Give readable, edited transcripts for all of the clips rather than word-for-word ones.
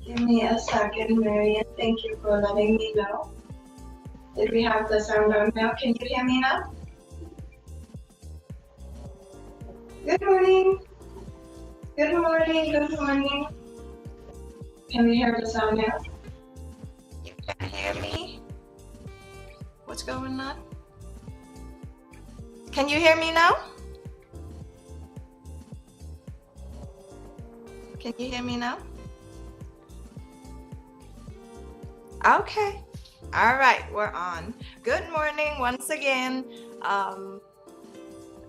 Give me a second, Marian. Thank you for letting me know. Did we have the sound on now? Can you hear me now? Good morning. Good morning. Good morning. Can we hear the sound now? You can hear me? What's going on? Can you hear me now? Can you hear me now? Okay. All right, we're on. Good morning once again.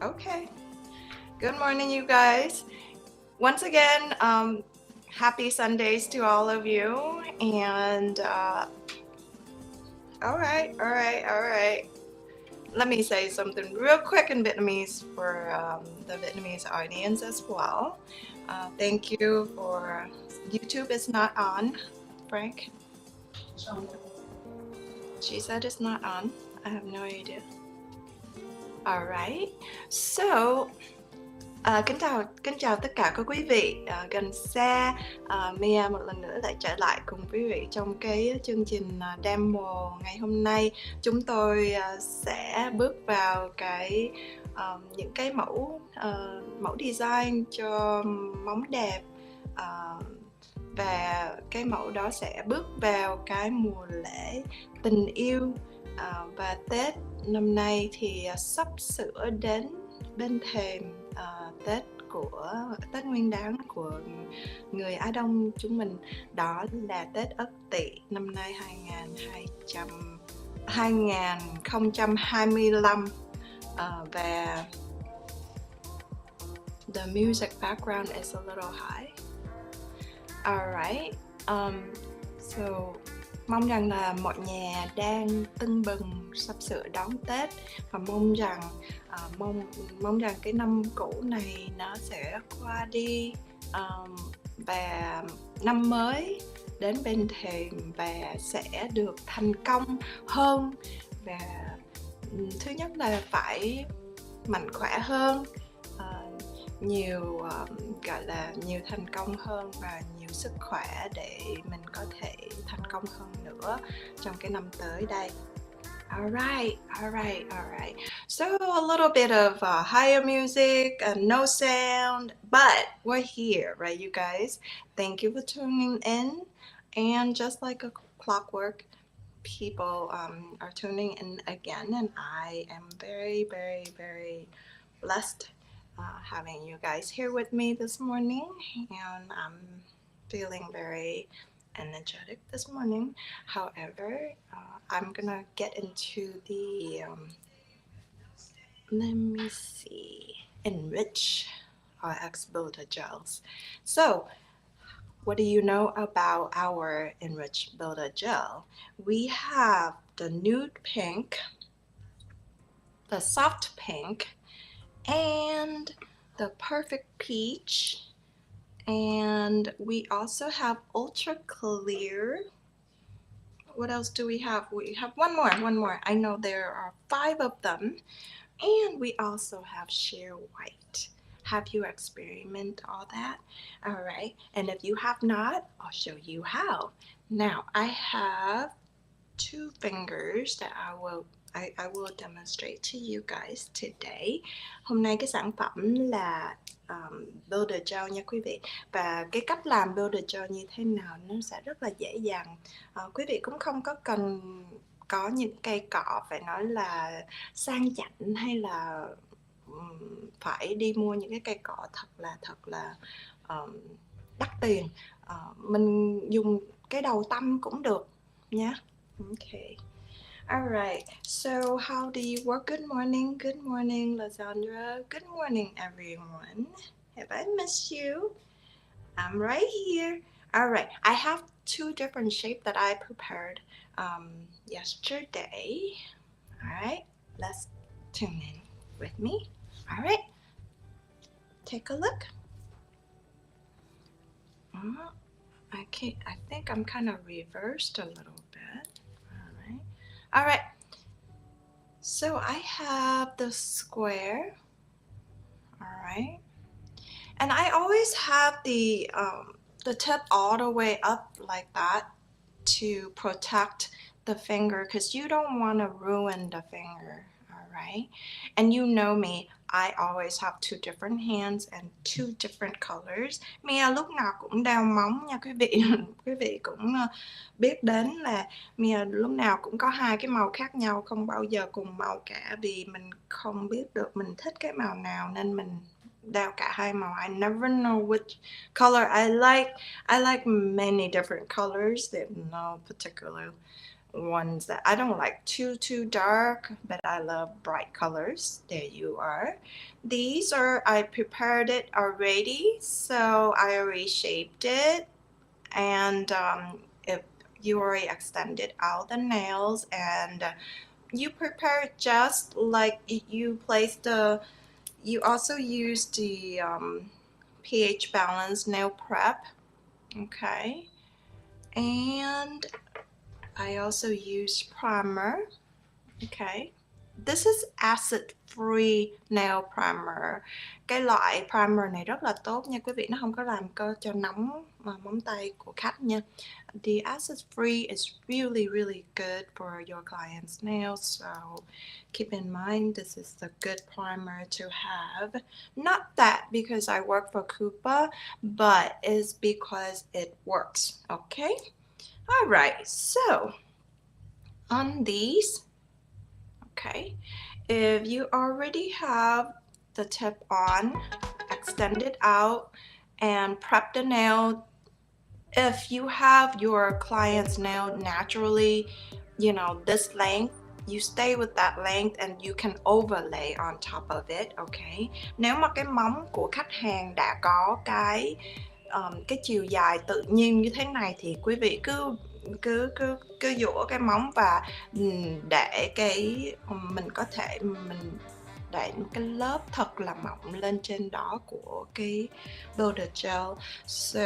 Okay. Good morning, you guys. Once again, happy Sundays to all of you. And all right. Let me say something real quick in Vietnamese for the Vietnamese audience as well. Thank you for YouTube is not on, Frank. She said it's not on. I have no idea. All right. So kính chào tất cả các quý vị gần xa. Mia một lần nữa lại trở lại cùng quý vị trong cái chương trình demo ngày hôm nay. Chúng tôi sẽ bước vào những cái mẫu design cho móng đẹp, và cái mẫu đó sẽ bước vào cái mùa lễ tình yêu, và Tết năm nay thì sắp sửa đến bên thềm Tết Nguyên Đán của người Á Đông chúng mình, đó là Tết Ất Tỵ năm nay 2025. Và the music background is a little high. Alright, so mong rằng là mọi nhà đang tưng bừng sắp sửa đón Tết, và mong rằng cái năm cũ này nó sẽ qua đi, và năm mới đến bên thềm và sẽ được thành công hơn. Và thứ nhất là phải mạnh khỏe hơn, nhiều thành công hơn và nhiều sức khỏe để mình có thể thành công hơn nữa trong cái năm tới đây. Alright. So a little bit of higher music and no sound, but we're here, right, you guys? Thank you for tuning in. And just like a clockwork, people are tuning in again, and I am very, very, very blessed having you guys here with me this morning, and I'm feeling very energetic this morning. However, I'm gonna get into the let me see, ENRICHRx builder gels. So what do you know about our Enrich Builder Gel? We have the nude pink, the soft pink, and the perfect peach, and we also have ultra clear. What else do we have? We have one more. I know there are 5 of them. And we also have sheer white. Have you experimented all that? All right, and if you have not, I'll show you how. Now I have 2 fingers that I will demonstrate to you guys today. Hôm nay cái sản phẩm là Builder Gel nha quý vị. Và cái cách làm Builder Gel như thế nào nó sẽ rất là dễ dàng. Quý vị cũng không có cần có những cây cọ phải nói là sang chảnh, hay là phải đi mua những cái cây cọ thật là đắt tiền. Mình dùng cái đầu tăm cũng được nhé. Okay. Alright, so how do you work? Good morning, Lazandra. Good morning, everyone. Have I missed you? I'm right here. Alright, I have 2 different shapes that I prepared yesterday. Alright, let's tune in with me. Alright, take a look. I think I'm kind of reversed a little bit. Alright, so I have the square. Alright, and I always have the the tip all the way up like that to protect the finger because you don't want to ruin the finger. All right. And you know me, I always have two different hands and two different colors. Mia lúc nào cũng đeo móng nha quý vị. Quý vị cũng biết đến là Mia lúc nào cũng có hai cái màu khác nhau, không bao giờ cùng màu cả vì mình không biết được mình thích cái màu nào nên mình đeo cả hai màu. I never know which color I like. I like many different colors. There's no particular ones that I don't like too dark, but I love bright colors. There you are. These are, I prepared it already, so I already shaped it, and if you already extended out the nails and you prepare it just like you place the, you also use the pH balance nail prep, okay, and I also use primer, okay. This is acid-free nail primer. Cái loại primer này rất là tốt nha quý vị, nó không có làm cho nóng móng tay của khách nha. The acid-free is really good for your client's nails, so keep in mind this is a good primer to have. Not that because I work for KUPA, but it's because it works, okay? All right, so on these, okay, if you already have the tip on, extend it out and prep the nail. If you have your client's nail naturally, you know, this length, you stay with that length and you can overlay on top of it, okay? Nếu mà cái móng của khách hàng đã có cái chiều dài tự nhiên như thế này thì quý vị cứ dũa cái móng và để cái mình có thể mình để cái lớp thật là mỏng lên trên đó của cái builder gel. So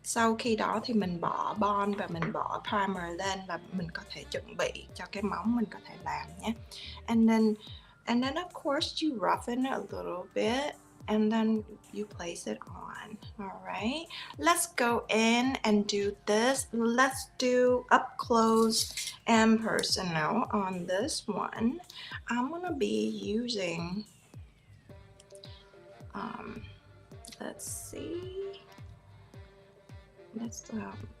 sau khi đó thì mình bỏ bond và mình bỏ primer lên là mình có thể chuẩn bị cho cái móng mình có thể làm nhé. And then of course you roughen it a little bit and then you place it on. All right, let's go in and do this. Let's do up close and personal on this one. I'm gonna be using let's see,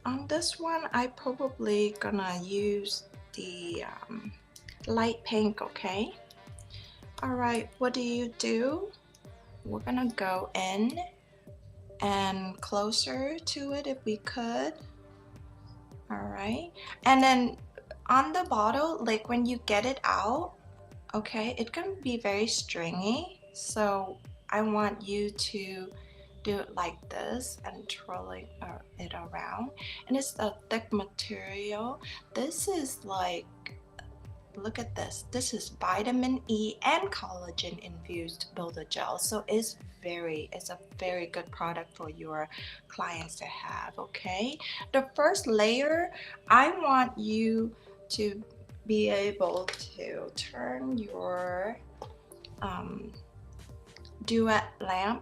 on this one I probably gonna use the light pink, okay? All right, what do? We're gonna go in and closer to it if we could. All right, and then on the bottle, like when you get it out, okay, it's gonna be very stringy, so I want you to do it like this and twirling it around. And it's a thick material. This is like, look at this. This is vitamin E and collagen infused builder gel. So it's a very good product for your clients to have, okay? The first layer, I want you to be able to turn your duet lamp,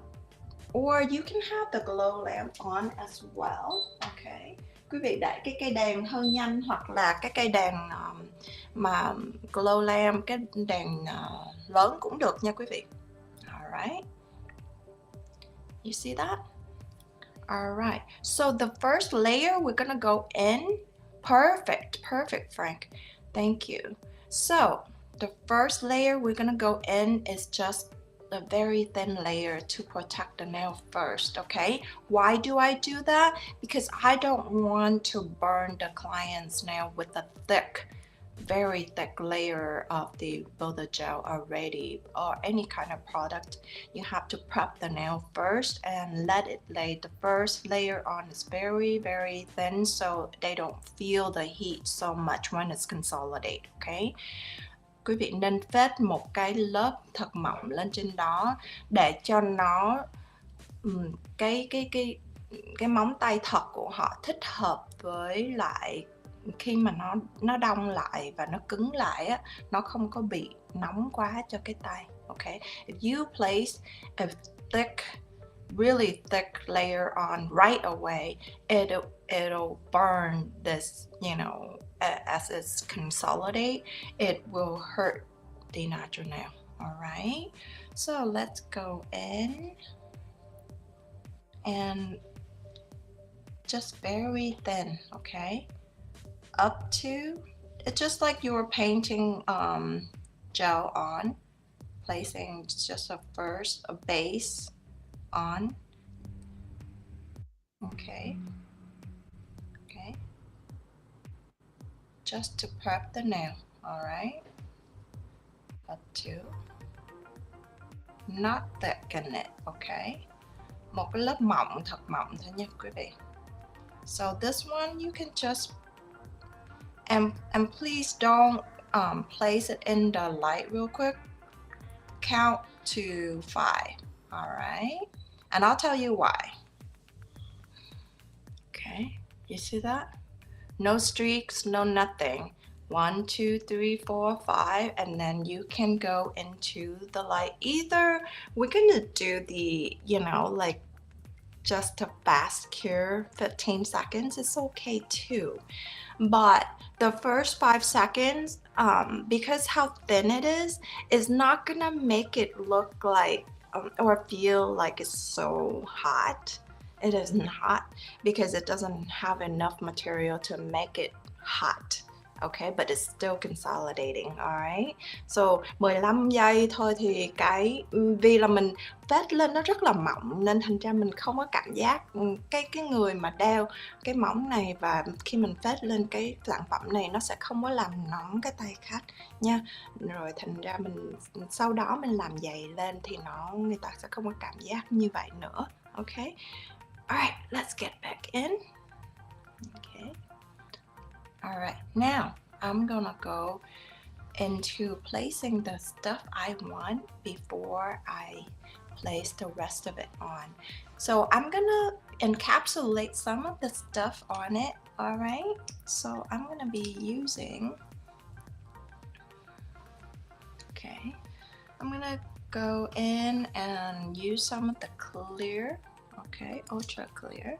or you can have the glow lamp on as well, okay? Quý vị để cái cây đèn hơi nhanh hoặc là cái cây đèn mà glow lamp, cái đèn lớn cũng được nha quý vị. Alright, you see that? Alright, so the first layer we're gonna go in. Perfect, Frank. Thank you. So the first layer we're gonna go in is just a very thin layer to protect the nail first, okay? Why do I do that? Because I don't want to burn the client's nail with a very thick layer of the builder gel already, or any kind of product. You have to prep the nail first and let it lay. The first layer on is very thin, so they don't feel the heat so much when it's consolidated, okay? Quý vị nên phết một cái lớp thật mỏng lên trên đó để cho nó cái móng tay thật của họ thích hợp với lại khi mà nó đông lại và nó cứng lại á, nó không có bị nóng quá cho cái tay, okay? If you place a thick really thick layer on right away, it'll burn this, you know, as it's consolidate, it will hurt the natural nail. All right, so let's go in and just very thin, okay, up to, it's just like you were painting gel on, placing just a base on. Okay, okay, just to prep the nail. All right, up to, not thicken it. Okay, một cái lớp mỏng, thật mỏng thôi nha quý vị. So this one you can just and please don't place it in the light real quick. Count to 5. All right, and I'll tell you why. Okay, you see that? No streaks, no nothing. 1, 2, 3, 4, 5, and then you can go into the light. Either we're gonna do the, you know, like just a fast cure, 15 seconds, it's okay too. But the first 5 seconds, because how thin it is not gonna make it look like or feel like it's so hot. It is not, because it doesn't have enough material to make it hot. Okay, but it's still consolidating. Alright, so 15 giây thôi thì vì là mình vết lên nó rất là mỏng nên thành ra mình không có cảm giác cái người mà đeo cái mỏng này, và khi mình phết lên cái sản phẩm này nó sẽ không có làm nóng cái tay khách nha. Rồi thành ra mình sau đó mình làm dày lên thì người ta sẽ không có cảm giác như vậy nữa. Okay, alright, let's get back in. Okay, alright, now I'm gonna go into placing the stuff I want before I place the rest of it on. So I'm gonna encapsulate some of the stuff on it. All right, so I'm gonna be using, okay, I'm gonna go in and use some of the clear, okay, ultra clear.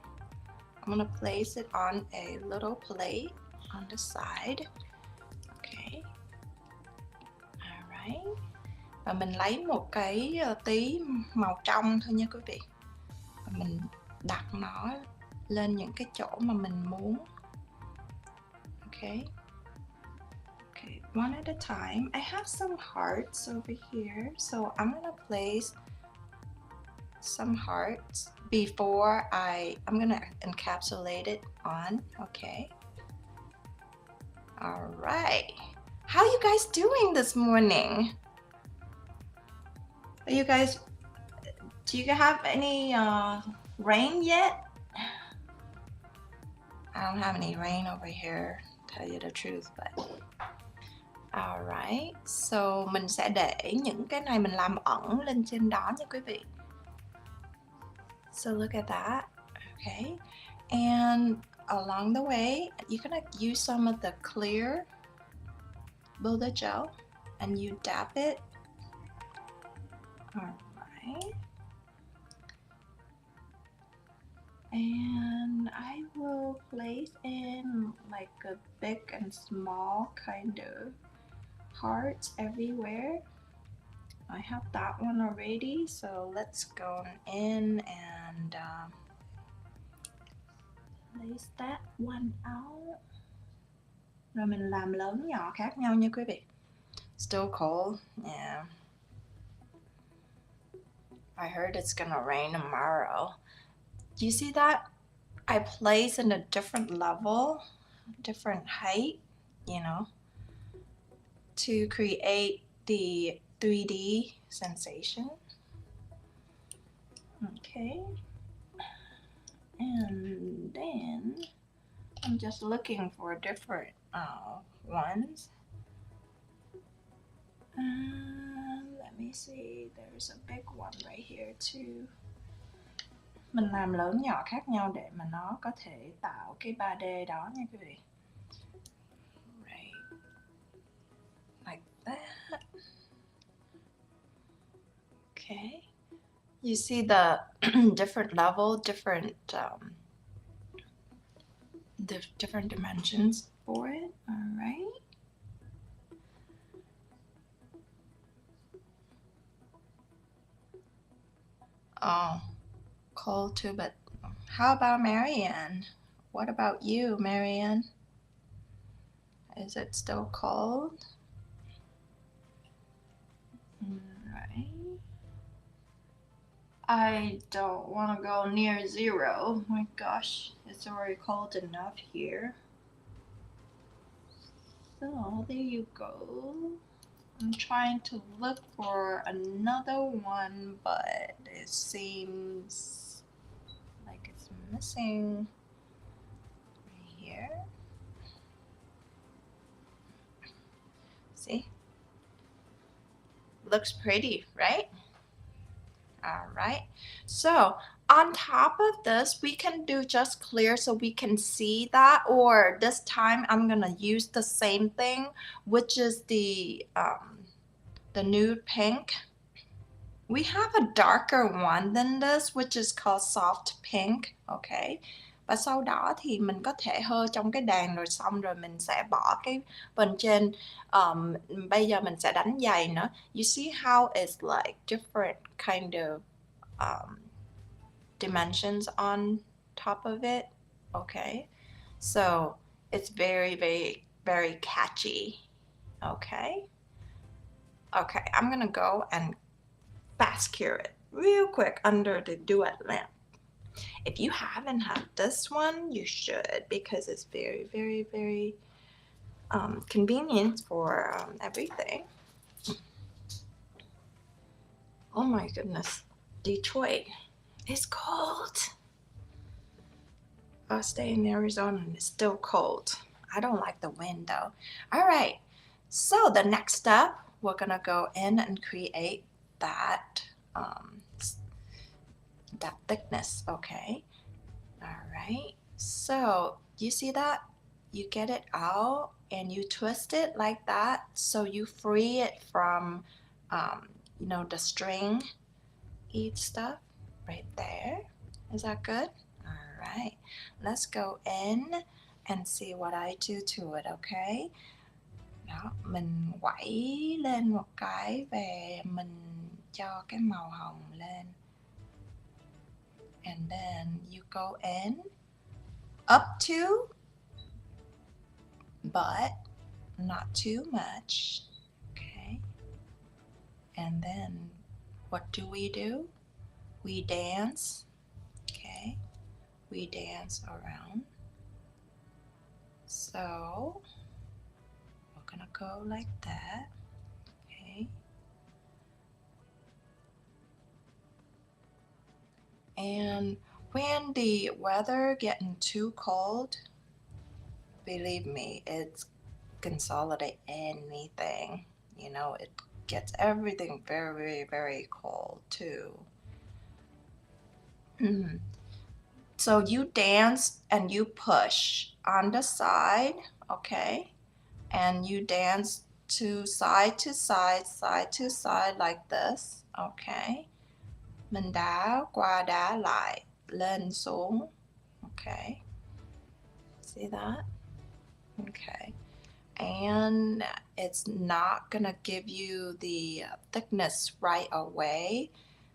I'm gonna place it on a little plate on the side. Okay, all right. Và mình lấy một cái tí màu trong thôi nha quý vị, và mình đặt nó lên những cái chỗ mà mình muốn. Okay, okay, one at a time. I have some hearts over here, so I'm gonna place some hearts before I'm gonna encapsulate it on. Okay, all right, how you guys doing this morning? Are you guys, do you have any rain yet? I don't have any rain over here, tell you the truth, but alright, so mình sẽ để những cái này mình làm ẩn lên trên đó nha quý vị. So look at that. Okay, and along the way you're gonna use some of the clear builder gel and you dab it. Alright, and I will place in like a big and small kind of hearts everywhere. I have that one already, so let's go in and place that one out. Rồi mình làm lớn nhỏ khác nhau nha quý vị. Still cold, yeah. I heard it's gonna rain tomorrow. Do you see that? I place in a different level, different height, you know, to create the 3D sensation. Okay, and then I'm just looking for different ones. Let me see, there's a big one right here too. Mình làm lớn nhỏ khác nhau để mà nó có thể tạo cái 3D đó nha quý vị. Right, like that. Okay, You see the different level, different the different dimensions for it. All right. Oh, cold too, but how about Marianne? What about you, Marianne? Is it still cold? Right. I don't want to go near 0. My gosh, it's already cold enough here. So there you go. I'm trying to look for another one, but it seems like it's missing right here. See? Looks pretty, right? All right. So on top of this, we can do just clear so we can see that, or this time I'm gonna use the same thing, which is the nude pink. We have a darker one than this, which is called soft pink, okay? Và sau đó thì mình có thể hơi trong cái đàn rồi xong rồi mình sẽ bỏ cái phần trên. Bây giờ mình sẽ đánh giày nữa. You see how it's like different kind of dimensions on top of it, okay? So it's very, very, very catchy, okay? Okay, I'm gonna go and fast cure it real quick under the duet lamp. If you haven't had this one, you should, because it's very, very, very convenient for everything. Oh my goodness, Detroit is cold. I stay in Arizona and it's still cold. I don't like the wind though. All right, so the next step, we're gonna go in and create that that thickness, okay? All right, so you see that? You get it out and you twist it like that so you free it from, you know, the string, each stuff right there. Is that good? All right, let's go in and see what I do to it, okay? Đó, mình quẩy lên một cái và mình cho cái màu hồng lên. And then you go in up to, but not too much, okay? And then what do? We dance, okay? We dance around. So we're gonna go like that, okay? And when the weather getting too cold, believe me, it's consolidate anything. You know, it gets everything very, very cold too. So you dance and you push on the side, okay? And you dance to side to side, side to side like this, okay? Mình đá qua đá lại, lên xuống, okay? See that? Okay. And it's not gonna give you the thickness right away.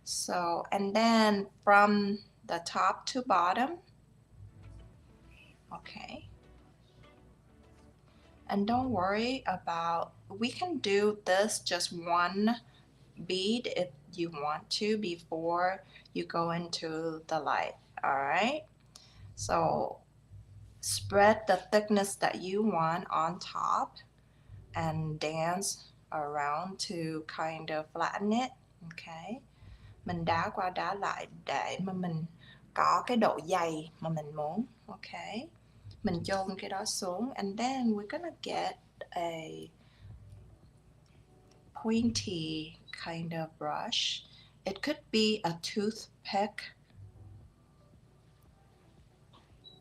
So, and then from the top to bottom, okay. And don't worry about, we can do this just one bead if you want to before you go into the light, all right? So spread the thickness that you want on top and dance around to kind of flatten it, okay? Mình đá qua đá lại để mà mình có cái độ dày mà mình muốn, okay? Mình chôn cái đó xuống, and then we're gonna get a pointy kind of brush. It could be a toothpick.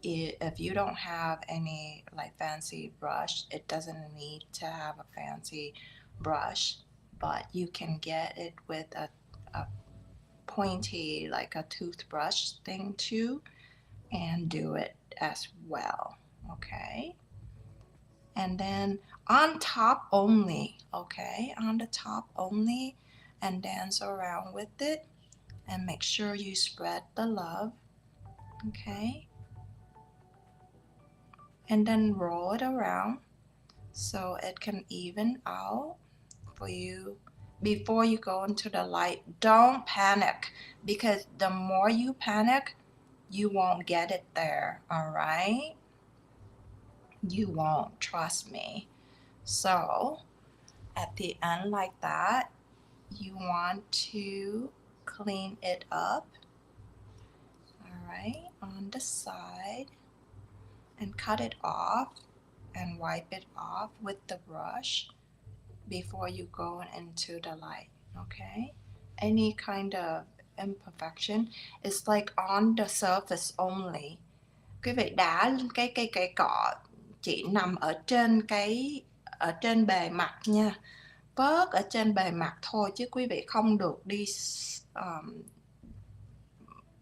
If you don't have any like fancy brush, it doesn't need to have a fancy brush, but you can get it with a pointy like a toothbrush thing too, and do it as well. Okay, and then on top only, okay, on the top only, and dance around with it, and make sure you spread the love. Okay, and then roll it around so it can even out for you before you go into the light. Don't panic, because the more you panic, you won't get it there. All right, you won't, trust me. So at the end like that, you want to clean it up, all right, on the side, and cut it off and wipe it off with the brush before you go into the light. Okay, any kind of imperfection is like on the surface only. Quý vị đá cái cọ chỉ nằm ở trên bề mặt nha, vớt ở trên bề mặt thôi, chứ quý vị không được đi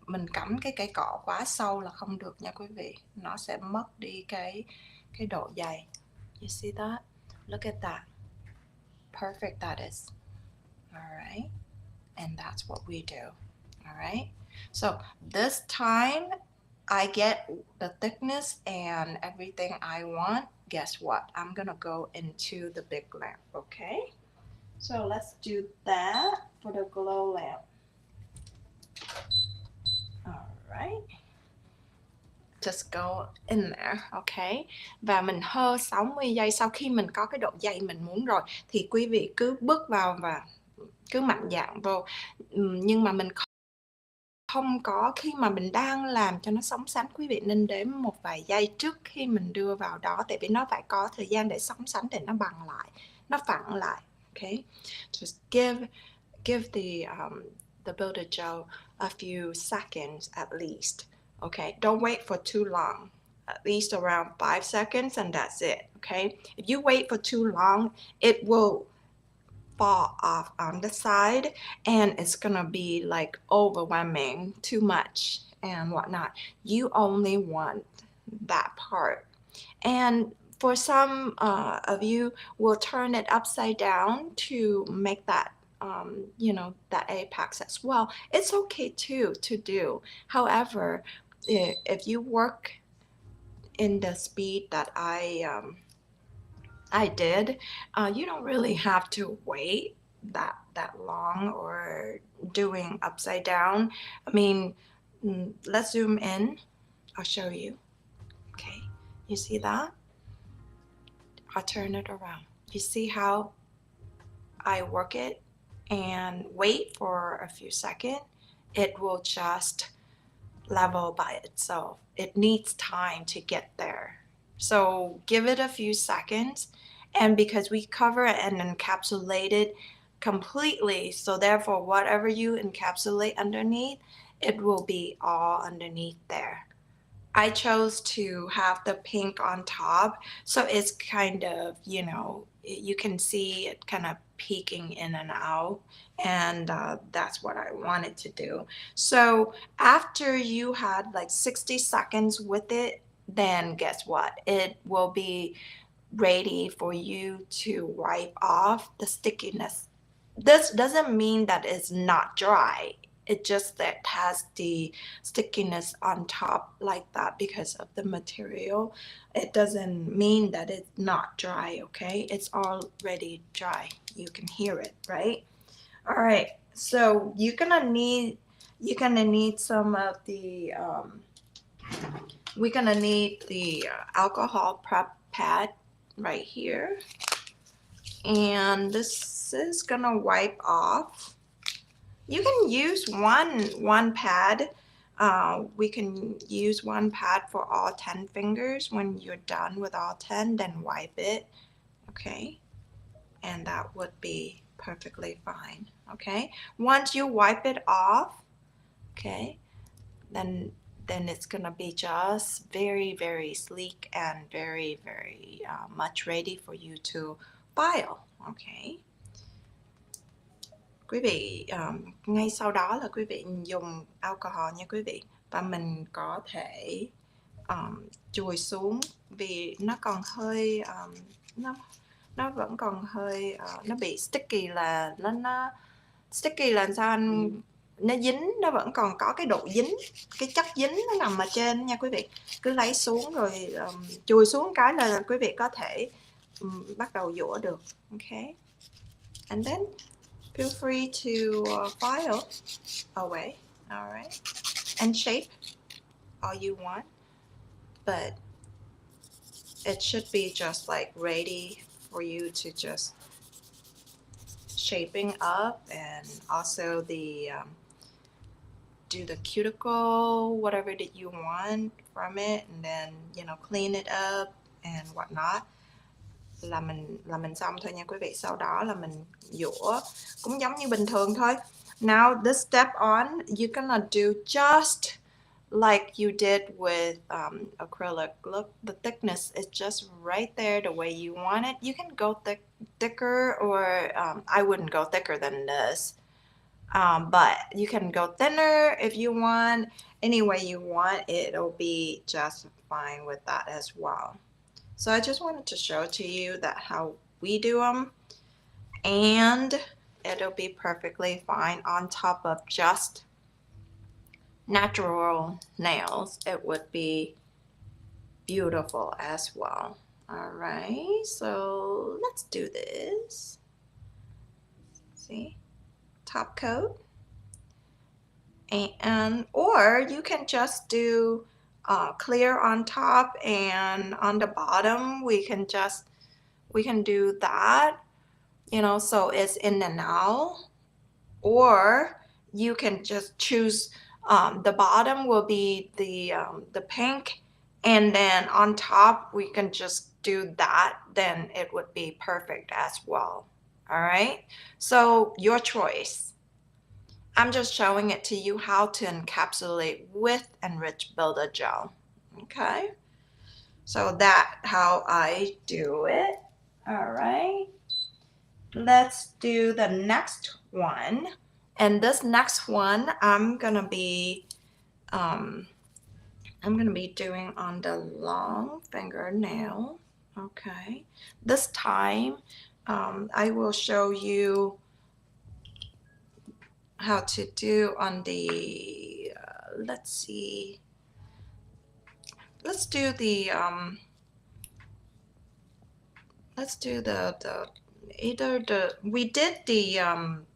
mình cắm cái cây cọ quá sâu là không được nha quý vị, nó sẽ mất đi cái độ dày. You see that? Look at that. Perfect that is. All right, and that's what we do. All right, so this time I get the thickness and everything I want. Guess what? I'm gonna go into the big lamp. Okay, so let's do that for the glow lamp. All right, just go in there. Okay, và mình hơ 60 giây. Sau khi mình có cái độ dày mình muốn rồi thì quý vị cứ bước vào và cứ mạnh dạn vô. Nhưng mà mình không có, khi mà mình đang làm cho nó sóng sánh, quý vị nên đếm một vài giây trước khi mình đưa vào đó, tại vì nó phải có thời gian để sóng sánh, để nó bằng lại, nó phẳng lại. Okay, just give the builder gel a few seconds at least. Okay, don't wait for too long. At least around 5 seconds, and that's it. Okay, if you wait for too long, it will fall off on the side and it's gonna be like overwhelming too much and whatnot. You only want that part. And for some of you will turn it upside down to make that that apex as well. It's okay too to do. However, if you work in the speed that I did, you don't really have to wait that long or doing upside down. I mean, let's zoom in. I'll show you. Okay, you see that? I'll turn it around. You see how I work it and wait for a few seconds? It will just level by itself. It needs time to get there. So give it a few seconds, and because we cover it and encapsulate it completely, so therefore whatever you encapsulate underneath, it will be all underneath there. I chose to have the pink on top, so it's kind of, you can see it kind of peeking in and out, and that's what I wanted to do. So after you had like 60 seconds with it, then guess what? It will be ready for you to wipe off the stickiness. This doesn't mean that it's not dry. It just that has the stickiness on top like that because of the material. It doesn't mean that it's not dry, okay? It's already dry. You can hear it, right? All right, so you're gonna need some of the we're gonna need the alcohol prep pad right here, and this is gonna wipe off. You can use one pad. We can use one pad for all 10 fingers. When you're done with all 10, then wipe it, okay? And that would be perfectly fine, okay? Once you wipe it off, okay, then it's gonna be just very, very sleek and very, very much ready for you to file, okay? quý vị ngay sau đó là quý vị dùng alcohol nha quý vị, và mình có thể chùi xuống vì nó còn hơi nó vẫn còn hơi nó bị sticky, là nó sticky là sao anh, nó dính, nó vẫn còn có cái độ dính, cái chất dính nó nằm ở trên nha quý vị. Cứ lấy xuống rồi chùi xuống cái là quý vị có thể bắt đầu dũa được. Ok, and then feel free to file away, alright, and shape all you want, but it should be just like ready for you to just shaping up, and also the do the cuticle, whatever that you want from it, and then clean it up and whatnot. Là mình xong thôi nha quý vị. Sau đó là mình dũa cũng giống như bình thường thôi. Now this step on, you're gonna do just like you did with acrylic. Look, the thickness is just right there the way you want it. You can go thicker, or I wouldn't go thicker than this. But you can go thinner if you want. Any way you want, it'll be just fine with that as well. So I just wanted to show to you that how we do them, and it'll be perfectly fine on top of just natural nails. It would be beautiful as well. All right, so let's do this. See, top coat. And or you can just do clear on top, and on the bottom we can do that, so it's in and out. Or you can just choose the bottom will be the pink, and then on top we can just do that, then it would be perfect as well. All right, so your choice. I'm just showing it to you how to encapsulate with Enrich Builder Gel. Okay, so that's how I do it. All right, let's do the next one. And this next one I'm gonna be doing on the long fingernail. Okay, this time I will show you how to do on the let's see, let's do the either we did the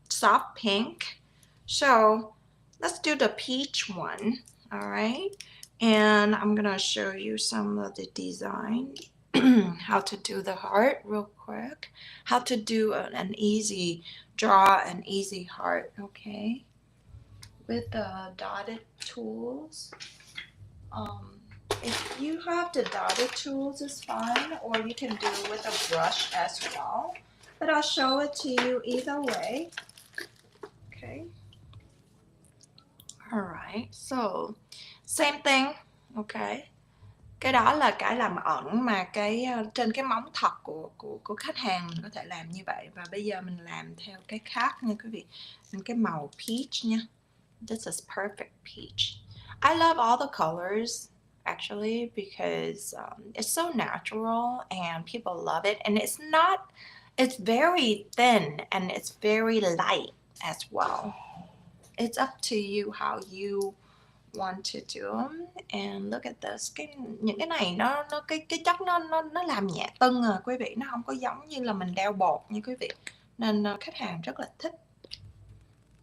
soft pink, so let's do the peach one. All right, and I'm gonna show you some of the design how to do the heart real quick, how to do an easy draw, an easy heart. Okay, with the dotted tools. If you have the dotted tools, it's fine, or you can do it with a brush as well, but I'll show it to you either way. Okay, alright, so same thing. Okay, cái đó là cái làm ẩn mà cái trên cái móng thật của khách hàng mình có thể làm như vậy. Và bây giờ mình làm theo cái khác nha quý vị, cái màu peach nha. This is perfect peach. I love all the colors actually, because it's so natural and people love it, and it's very thin and it's very light as well. It's up to you how you want to do them. And look at this, những cái này nó cái chất nó làm nhẹ tưng à quý vị, nó không có giống như là mình đeo bột nha quý vị, nên khách hàng rất là thích.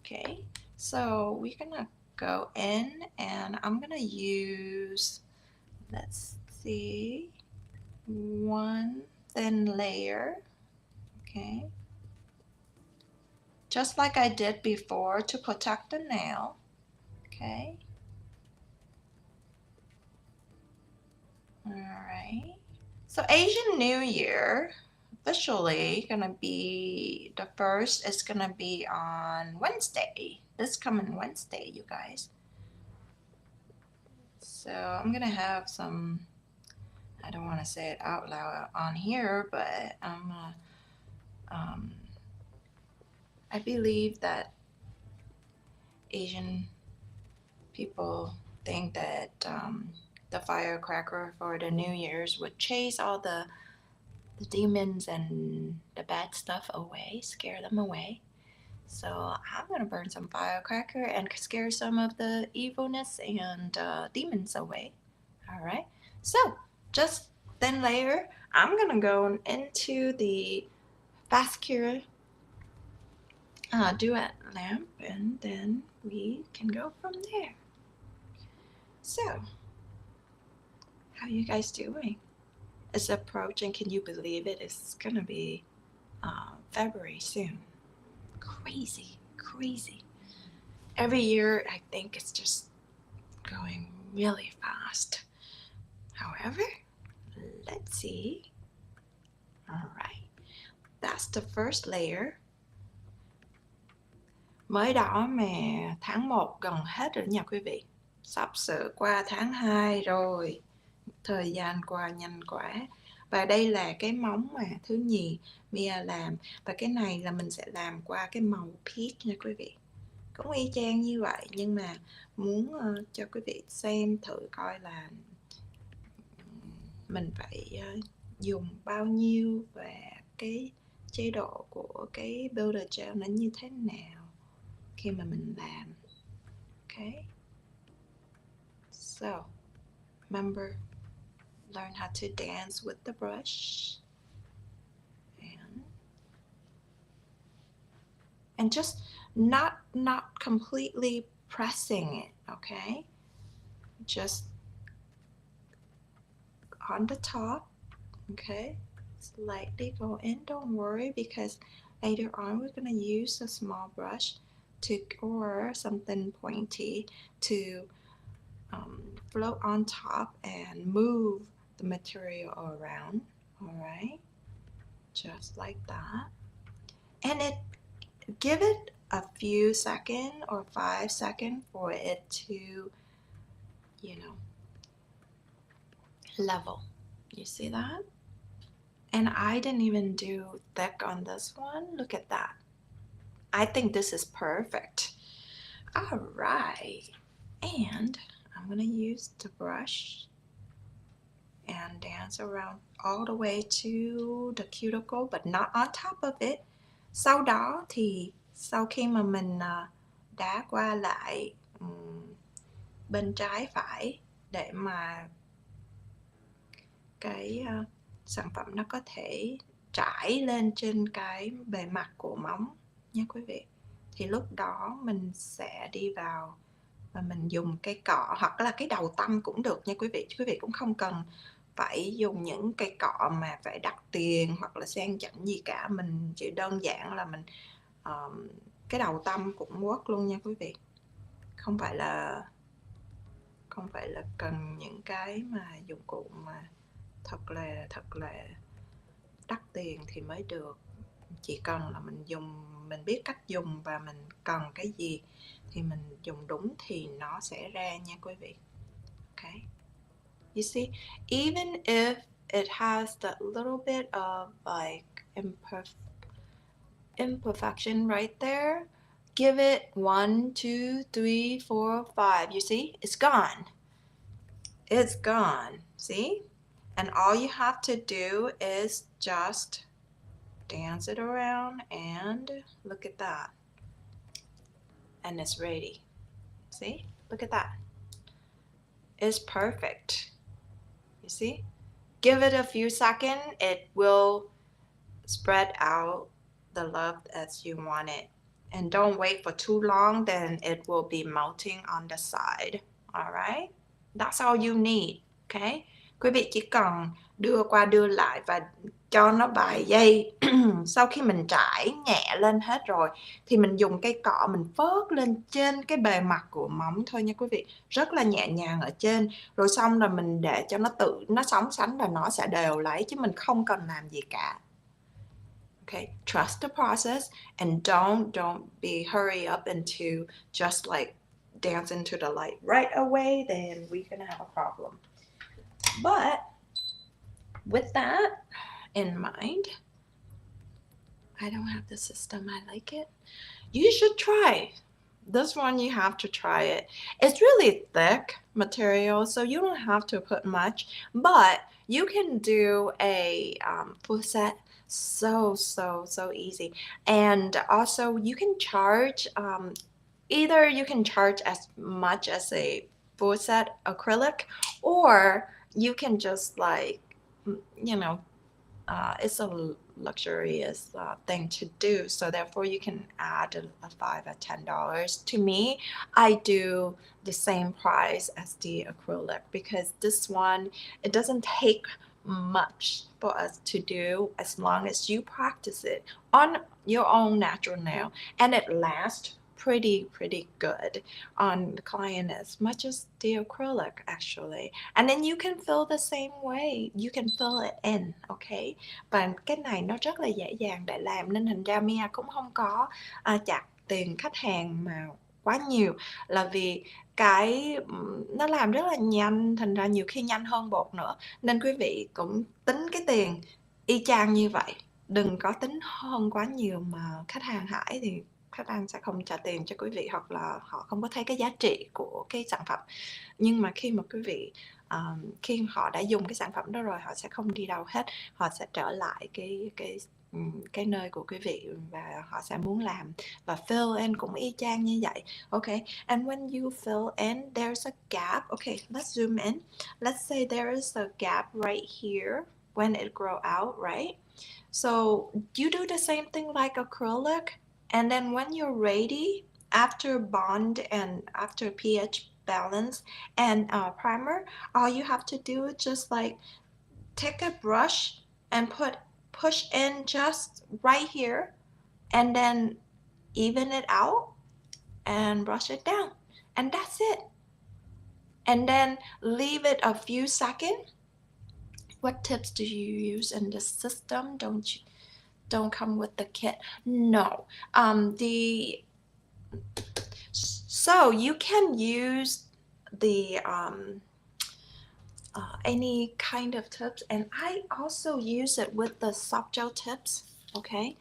Okay, so we're gonna go in and I'm gonna use, let's see, one thin layer. Okay, just like I did before to protect the nail. Okay, all right, so Asian New Year officially gonna be, the first is gonna be on Wednesday, this coming Wednesday, you guys. So I'm gonna have some, I don't want to say it out loud on here, but I'm gonna I believe that Asian people think that the firecracker for the New Year's would chase all the demons and the bad stuff away, scare them away. So I'm gonna burn some firecracker and scare some of the evilness and demons away. All right. So just then later, I'm gonna go into the vascular duet lamp, and then we can go from there. So, how you guys doing? It's approaching. Can you believe it? It's gonna be February soon. Crazy, crazy. Every year, I think it's just going really fast. However, let's see. All right, that's the first layer. Mới đó mà tháng 1 gần hết rồi nha quý vị. Sắp sửa qua tháng 2 rồi. Thời gian qua nhanh quá. Và đây là cái móng mà thứ nhì Mia làm. Và cái này là mình sẽ làm qua cái màu peach nha quý vị. Cũng y chang như vậy, nhưng mà muốn cho quý vị xem thử coi là mình phải dùng bao nhiêu và cái chế độ của cái builder gel nó như thế nào khi mà mình làm. Okay. So, remember, learn how to dance with the brush. And just not completely pressing it, okay? Just on the top, okay? Slightly go in, don't worry, because later on we're gonna use a small brush or something pointy to float on top and move the material around, all right? Just like that. And give it a few seconds or 5 seconds for it to, level. You see that? And I didn't even do thick on this one. Look at that. I think this is perfect. All right. And I'm going to use the brush and dance around all the way to the cuticle, but not on top of it. Sau đó thì sau khi mà mình đá qua lại bên trái phải để mà cái sản phẩm nó có thể trải lên trên cái bề mặt của móng nha quý vị, thì lúc đó mình sẽ đi vào và mình dùng cây cọ hoặc là cái đầu tăm cũng được nha quý vị cũng không cần phải dùng những cây cọ mà phải đắt tiền hoặc là sang chảnh gì cả, mình chỉ đơn giản là mình cái đầu tăm cũng work luôn nha quý vị, không phải là cần những cái mà dụng cụ mà thật là đắt tiền thì mới được, chỉ cần là mình biết cách dùng và mình cần cái gì thì mình dùng đúng thì nó sẽ ra nha quý vị. Okay, you see, even if it has that little bit of like imperfection right there, give it 1, 2, 3, 4, 5. You see, it's gone. It's gone. See? And all you have to do is just dance it around and look at that. And it's ready. See? Look at that. It's perfect. You see? Give it a few seconds. It will spread out the love as you want it. And don't wait for too long, then it will be melting on the side. Alright? That's all you need. Okay? Quý vị chỉ cần đưa qua đưa lại và cho nó vài giây. Sau khi mình trải nhẹ lên hết rồi thì mình dùng cây cọ mình phớt lên trên cái bề mặt của móng thôi nha quý vị, rất là nhẹ nhàng ở trên, rồi xong rồi mình để cho nó sóng sánh là nó sẽ đều lấy, chứ mình không cần làm gì cả. Okay, trust the process and don't be hurry up into just like dance into the light right away, then we're gonna have a problem. But with that in mind, I don't have the system. I like it. You should try. This one you have to try it. It's really thick material, so you don't have to put much, but you can do a full set so easy. And also you can charge either you can charge as much as a full set acrylic, or you can just like you know it's a luxurious thing to do. So therefore, you can add a $5 or $10. To me, I do the same price as the acrylic because this one it doesn't take much for us to do as long as you practice it on your own natural nail, and it lasts pretty good on the client as much as the acrylic actually. And then you can fill the same way, you can fill it in, okay. Và cái này nó rất là dễ dàng để làm nên thành ra Mia cũng không có chặt tiền khách hàng mà quá nhiều, là vì cái nó làm rất là nhanh, thành ra nhiều khi nhanh hơn bột nữa, nên quý vị cũng tính cái tiền y chang như vậy, đừng có tính hơn quá nhiều mà khách hàng hỏi thì khách hàng sẽ không trả tiền cho quý vị, hoặc là họ không có thấy cái giá trị của cái sản phẩm. Nhưng mà khi mà quý vị khi họ đã dùng cái sản phẩm đó rồi, họ sẽ không đi đâu hết, họ sẽ trở lại cái nơi của quý vị và họ sẽ muốn làm, và fill in cũng y chang như vậy. Okay, and when you fill in there's a gap. Okay, let's zoom in. Let's say there is a gap right here when it grow out, right? So you do the same thing like acrylic, and then when you're ready, after bond and after pH balance and primer, all you have to do is just like take a brush and push in just right here, and then even it out and brush it down, and that's it. And then leave it a few seconds. What tips do you use in the system? Don't come with the kit? No. So you can use the any kind of tips, and I also use it with the soft gel tips, okay,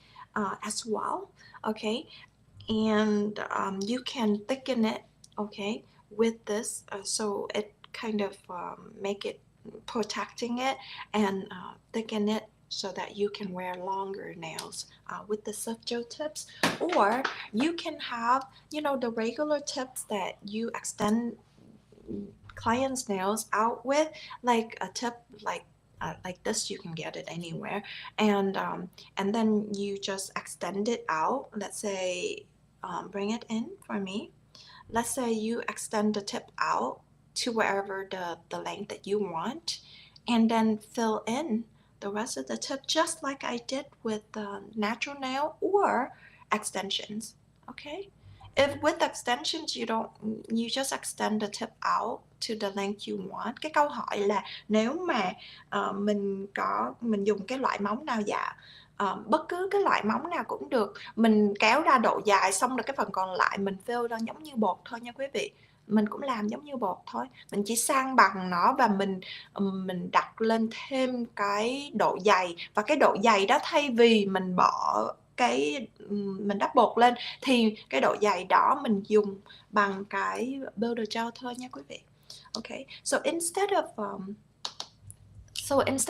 as well, okay. And you can thicken it, okay, with this, so it kind of make it protecting it, and thicken it so that you can wear longer nails with the soft gel tips. Or you can have, you know, the regular tips that you extend clients' nails out with, like a tip like this. You can get it anywhere, and then you just extend it out. Let's say bring it in for me. Let's say you extend the tip out to wherever the length that you want, and then fill in the rest of the tip just like I did with the natural nail or extensions. Okay, if with extensions you just extend the tip out to the length you want. Cái câu hỏi là nếu mà mình dùng cái loại móng nào? Dạ, bất cứ cái loại móng nào cũng được, mình kéo ra độ dài, xong rồi cái phần còn lại mình fill ra giống như bột thôi nha quý vị. Mình cũng làm giống như bột thôi, mình chỉ san bằng nó và mình đặt lên thêm cái độ dày, và cái độ dày đó thay vì mình bỏ mình đắp bột lên thì cái độ dày đó mình dùng bằng cái builder gel thôi nha quý vị. Okay, so instead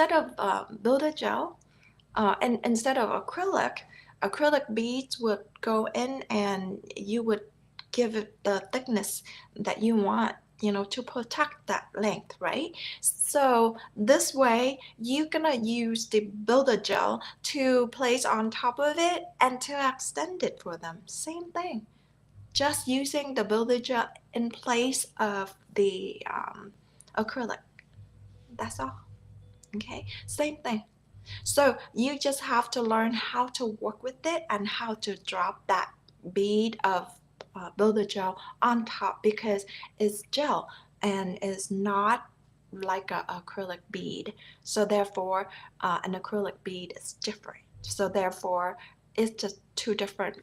of builder gel, and instead of acrylic beads would go in and you would give it the thickness that you want, you know, to protect that length, right? So this way you're gonna use the builder gel to place on top of it and to extend it for them. Same thing, just using the builder gel in place of the acrylic. That's all. Okay, same thing. So you just have to learn how to work with it and how to drop that bead of builder gel on top, because it's gel and it's not like an acrylic bead. So therefore, an acrylic bead is different. So therefore, it's just two different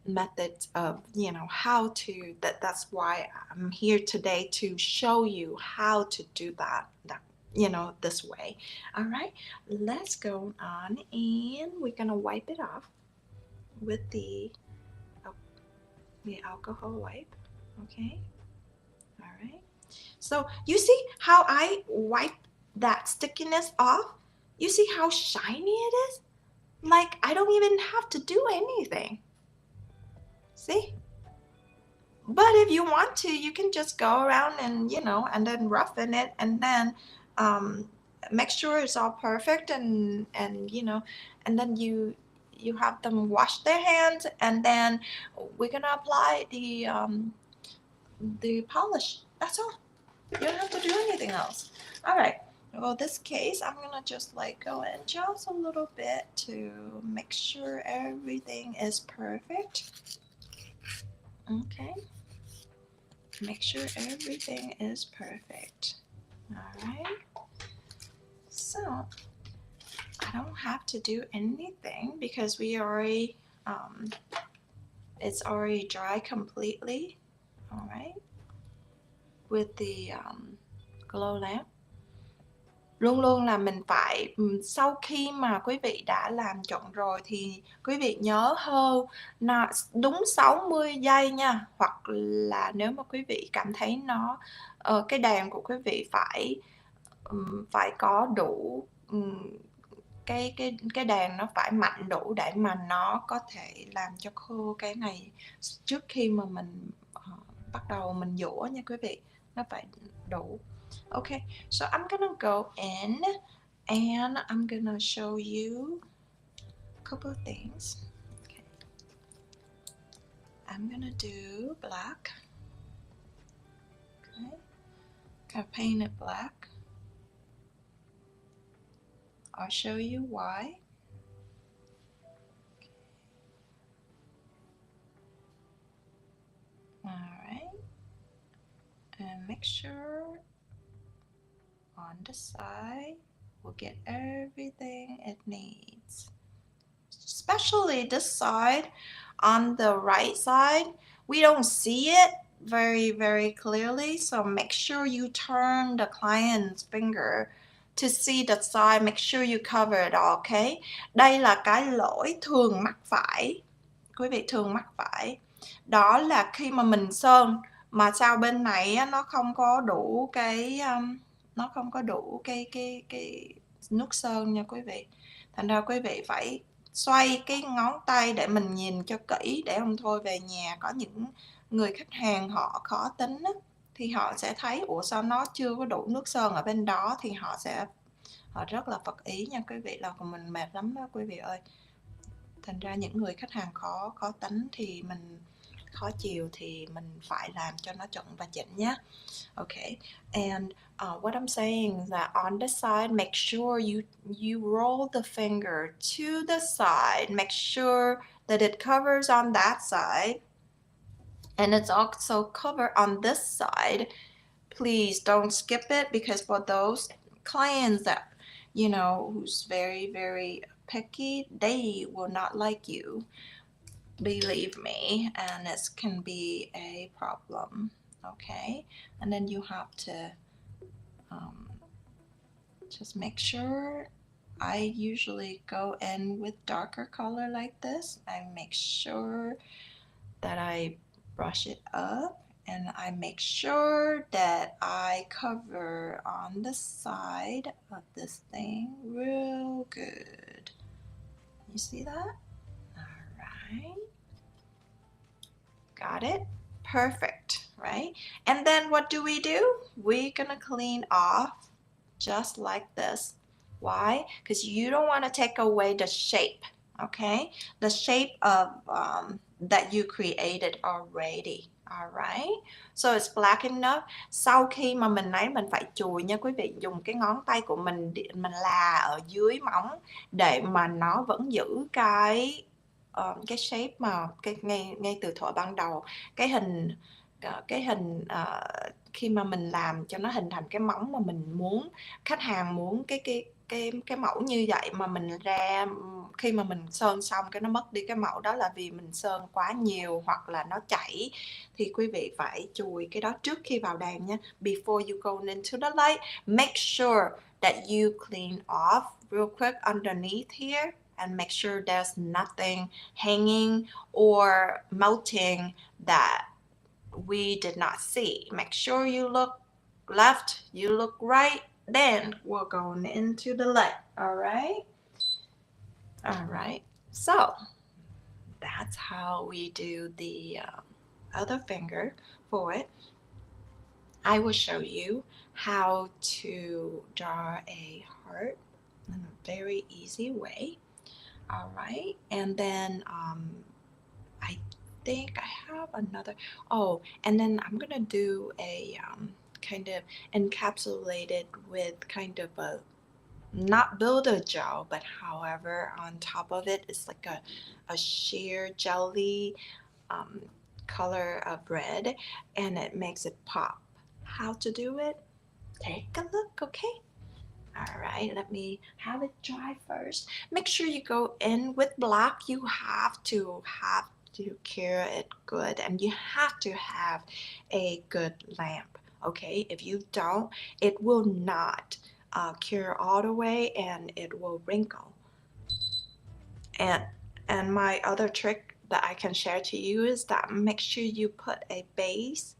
methods of, you know, how to, that's why I'm here today to show you how to do that, you know, this way. All right, let's go on and we're gonna wipe it off. with the alcohol wipe. Okay, all right. So you see how I wipe that stickiness off? You see how shiny it is? Like I don't even have to do anything. See? But if you want to, you can just go around and, and then roughen it, and then um, make sure it's all perfect, and then you have them wash their hands, and then we're gonna apply the polish. That's all. You don't have to do anything else. All right. Well, this case, I'm gonna just like go in just a little bit to make sure everything is perfect. Okay. Make sure everything is perfect. All right. So I don't have to do anything because we already, it's already dry completely. All right. With the glow lamp. Luôn luôn là mình phải sau khi mà quý vị đã làm chuẩn rồi thì quý vị nhớ hơ đúng 60 giây nha, hoặc là nếu mà quý vị cảm thấy nó cái đèn của quý vị phải có đủ cái đèn nó phải mạnh đủ để mà nó có thể làm cho khô cái này trước khi mà mình bắt đầu mình dũa nha quý vị, nó phải đủ. Okay, so I'm gonna go in and I'm gonna show you a couple of things. Okay. I'm gonna do black. Okay, gonna paint it black. I'll show you why. Okay. Alright, and make sure on the side we'll get everything it needs, especially this side. On the right side we don't see it very clearly, so make sure you turn the client's finger to see the side. Make sure you cover it all. Okay, đây là cái lỗi thường mắc phải, quý vị thường mắc phải, đó là khi mà mình sơn mà sao bên này nó không có đủ cái nước sơn nha quý vị. Thành ra quý vị phải xoay cái ngón tay để mình nhìn cho kỹ, để không thôi về nhà có những người khách hàng họ khó tính thì họ sẽ thấy ủa sao nó chưa có đủ nước sơn ở bên đó, thì họ rất là phật ý nha quý vị, là mình mệt lắm đó quý vị ơi. Thành ra những người khách hàng khó tính thì mình khó chịu thì mình phải làm cho nó chuẩn và chỉnh nhé. Okay, and what I'm saying is that on the side, make sure you roll the finger to the side. Make sure that it covers on that side, and it's also covered on this side. Please don't skip it, because for those clients that who's very picky, they will not like you. Believe me, and it can be a problem. Okay, and then you have to just make sure. I usually go in with darker color like this. I make sure that I brush it up, and I make sure that I cover on the side of this thing real good. You see that? All right. Got it? Perfect, right? And then what do? We're gonna clean off just like this. Why? Because you don't want to take away the shape, okay? The shape of that you created already. Alright, so it's black enough. Sau khi mà mình phải chùi nha quý vị, dùng cái ngón tay của mình là ở dưới móng để mà nó vẫn giữ cái shape mà ngay từ thuở ban đầu, cái hình khi mà mình làm cho nó hình thành cái móng mà mình muốn, khách hàng muốn cái mẫu như vậy, mà mình ra khi mà mình sơn xong cái nó mất đi cái mẫu đó là vì mình sơn quá nhiều hoặc là nó chảy, thì quý vị phải chùi cái đó trước khi vào đèn nha. Before you go into the light, make sure that you clean off real quick underneath here and make sure there's nothing hanging or melting that we did not see. Make sure you look left, you look right, then we're going into the leg. All right? All right. So that's how we do the other finger for it. I will show you how to draw a heart in a very easy way. All right, and then I think I have another. Oh, and then I'm gonna do a kind of encapsulated with kind of a not builder gel, but however on top of it it's like a sheer jelly um, color of red, and it makes it pop. How to do it? Take a look, okay? All right, let me have it dry first. Make sure you go in with black. You have to cure it good, and you have to have a good lamp, okay? If you don't, it will not cure all the way, and it will wrinkle. And my other trick that I can share to you is that make sure you put a base,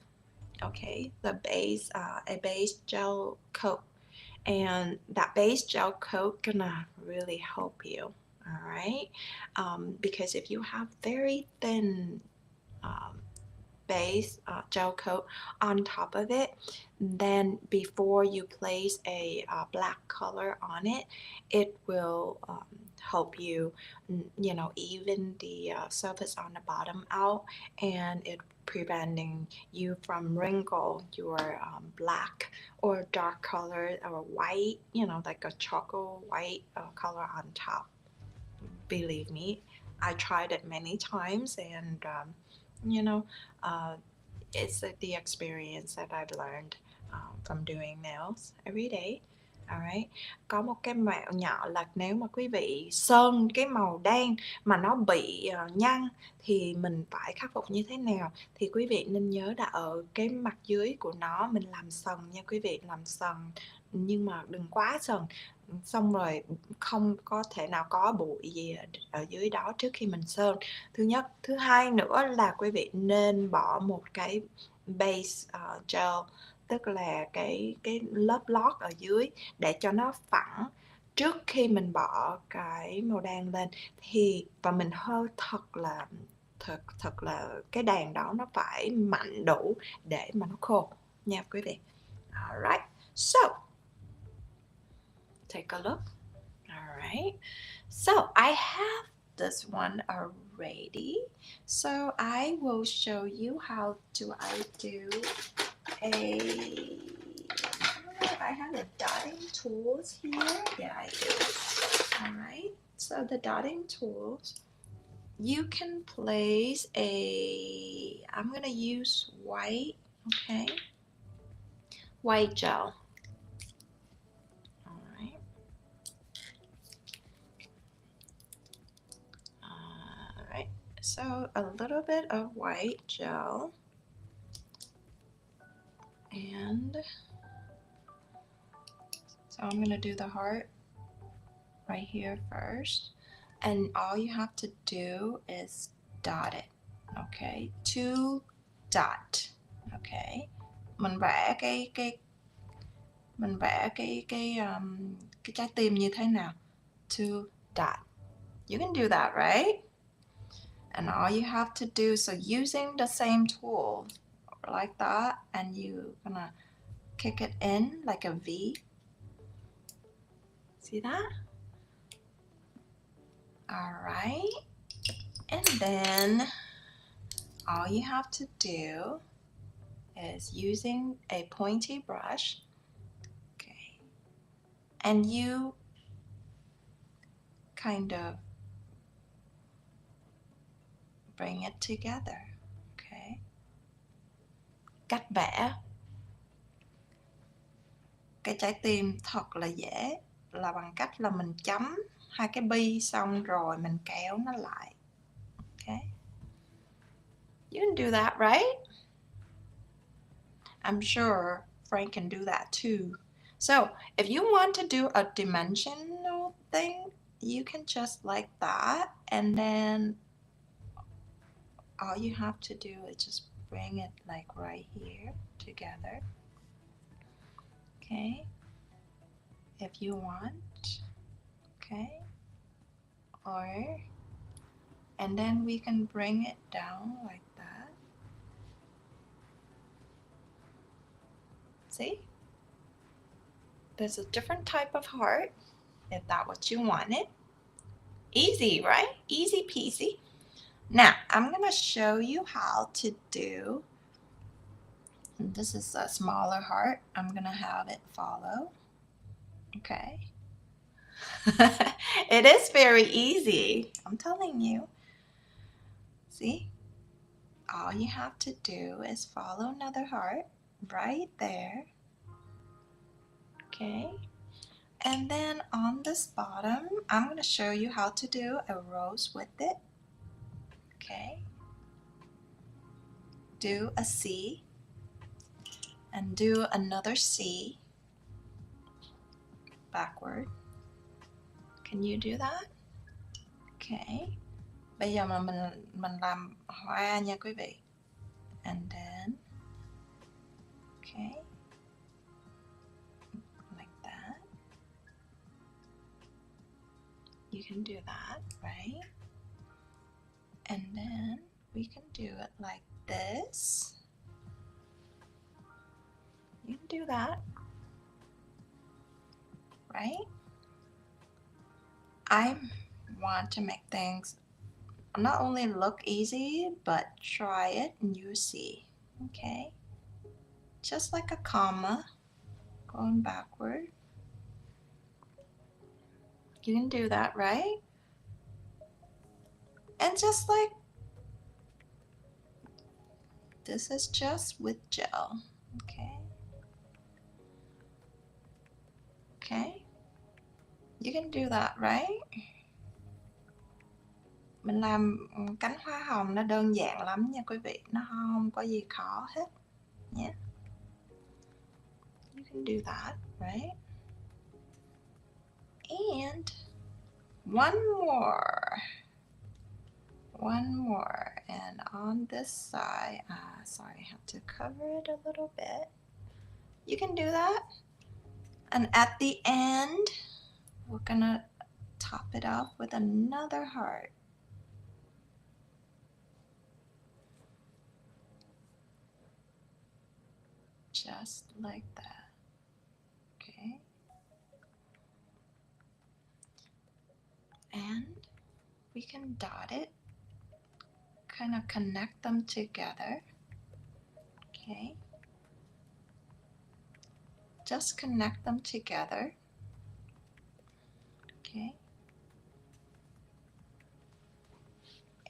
okay? The base, a base gel coat, and that base gel coat gonna really help you. All right, because if you have very thin um, base gel coat on top of it, then before you place a black color on it, it will help you, you know, even the surface on the bottom out, and it preventing you from wrinkle your black or dark color or white, you know, like a charcoal white color on top. Believe me, I tried it many times, and you know, uh, it's the experience that I've learned from doing nails every day. Alright. Có một cái mẹo nhỏ là nếu mà quý vị sơn cái màu đen mà nó bị nhăn thì mình phải khắc phục như thế nào? Thì quý vị nên nhớ là ở cái mặt dưới của nó mình làm sần nha quý vị, làm sần nhưng mà đừng quá sần. Xong rồi không có thể nào có bụi gì ở dưới đó trước khi mình sơn. Thứ nhất, thứ hai nữa là quý vị nên bỏ một cái base gel, tức là cái lớp lót ở dưới để cho nó phẳng trước khi mình bỏ cái màu đen lên, thì và mình hơi thật là cái đèn đó nó phải mạnh đủ để mà nó khô nha quý vị. Alright, so take a look. Alright, so I have this one already, so I will show you how do I do I don't know if I have the dotting tools here. Yeah, I do. Alright, so the dotting tools, you can place I'm gonna use white, okay? White gel. Alright. Alright, so a little bit of white gel. And so I'm going to do the heart right here first. And all you have to do is dot it. Okay, 2 dot. Okay. Mình vẽ cái trái tim như thế nào? 2 dot. You can do that, right? And all you have to do, so using the same tool like that, and you're gonna kick it in like a V. See that? All right. And then all you have to do is using a pointy brush, okay, and you kind of bring it together, okay. Cách vẽ cái trái tim thật là dễ, là bằng cách là mình chấm hai cái bi xong rồi mình kéo nó lại, okay. You can do that, right? I'm sure Frank can do that too. So if you want to do a dimensional thing, you can just like that, and then all you have to do is just bring it like right here together. Okay, if you want. Okay, or and then we can bring it down like that. See, there's a different type of heart if that's what you wanted. Easy, right? Easy peasy. Now I'm gonna show you how to do, this is a smaller heart. I'm gonna have it follow. Okay. It is very easy, I'm telling you. See, all you have to do is follow another heart right there. Okay, and then on this bottom I'm going to show you how to do a rose with it. Okay, do a C and do another C backward. Can you do that? Okay, bây giờ mà mình làm hoa nha quý vị. And then okay, like that. You can do that, right? And then we can do it like this. You can do that, right? I want to make things not only look easy, but try it and you see. Okay, just like a comma going backward. You can do that, right? And just like this is just with gel. Okay, okay, you can do that, right? Mình làm cánh hoa hồng nó đơn giản lắm nha quý vị, nó không có gì khó hết nhé. You can do that, right? And one more, and on this side, sorry, I have to cover it a little bit. You can do that, and at the end we're gonna top it off with another heart. Just like that. Okay, and we can dot it, kind of connect them together. Okay, just connect them together. Okay,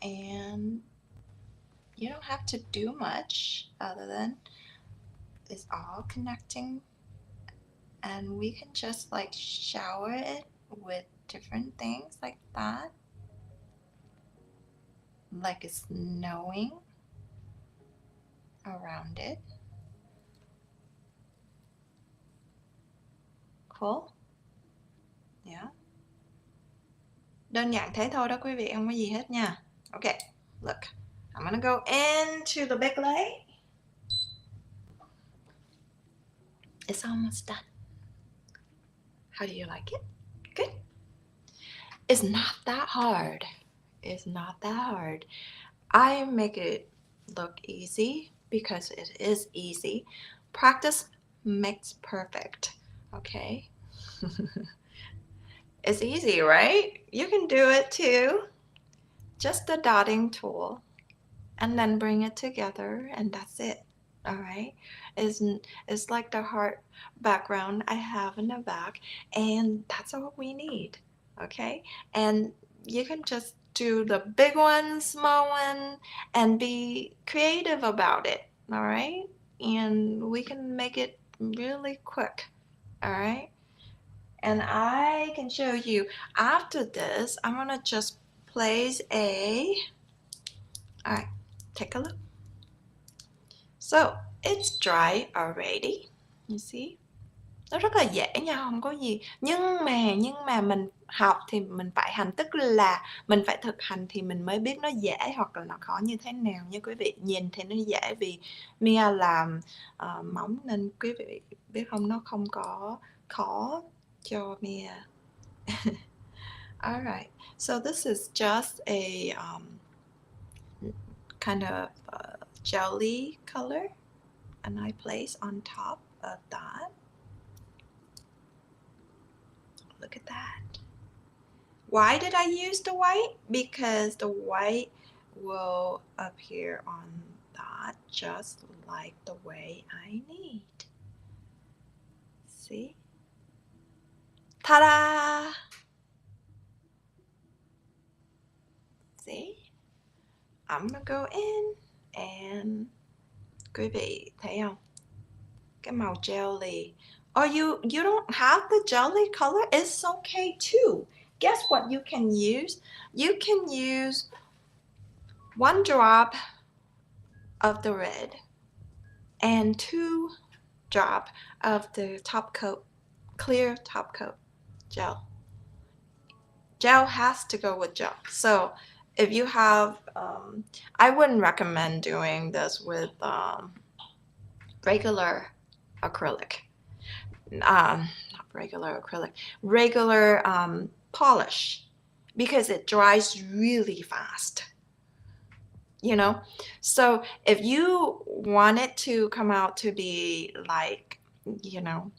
and you don't have to do much other than it's all connecting, and we can just like shower it with different things like that, like it's snowing around it. Cool. Yeah. Đơn giản thế thôi đó quý vị, không có gì hết nha. Okay, look, I'm gonna go into the big lake. It's almost done. How do you like it? Good. It's not that hard. It's not that hard. I make it look easy because it is easy. Practice makes perfect. Okay. It's easy, right? You can do it too. Just the dotting tool, and then bring it together, and that's it. All right, it's like the heart background I have in the back, and that's all we need. Okay, and you can just do the big one, small one, and be creative about it. All right, and we can make it really quick. All right, and I can show you after this. I'm gonna just place a, all right, take a look. So it's dry already. You see? Nó rất là dễ nha, không có gì. Nhưng mà mình học thì mình phải hành, tức là mình phải thực hành thì mình mới biết nó dễ hoặc là nó khó như thế nào nha quý vị. Nhìn thì nó dễ vì Mia làm móng nên quý vị biết không, nó không có khó cho Mia. Alright, so this is just a kind of jelly color, and I place on top of that. Look at that. Why did I use the white? Because the white will appear on that just like the way I need. See? Ta-da! See? I'm gonna go in and quý vị thấy không? Cái màu jelly. Or you don't have the jelly color, it's okay too. Guess what you can use? You can use 1 drop of the red and 2 drop of the top coat, clear top coat gel. Gel has to go with gel. So if you have, I wouldn't recommend doing this with regular acrylic. Not regular acrylic, regular polish, because it dries really fast. You know, so if you want it to come out to be like, you know,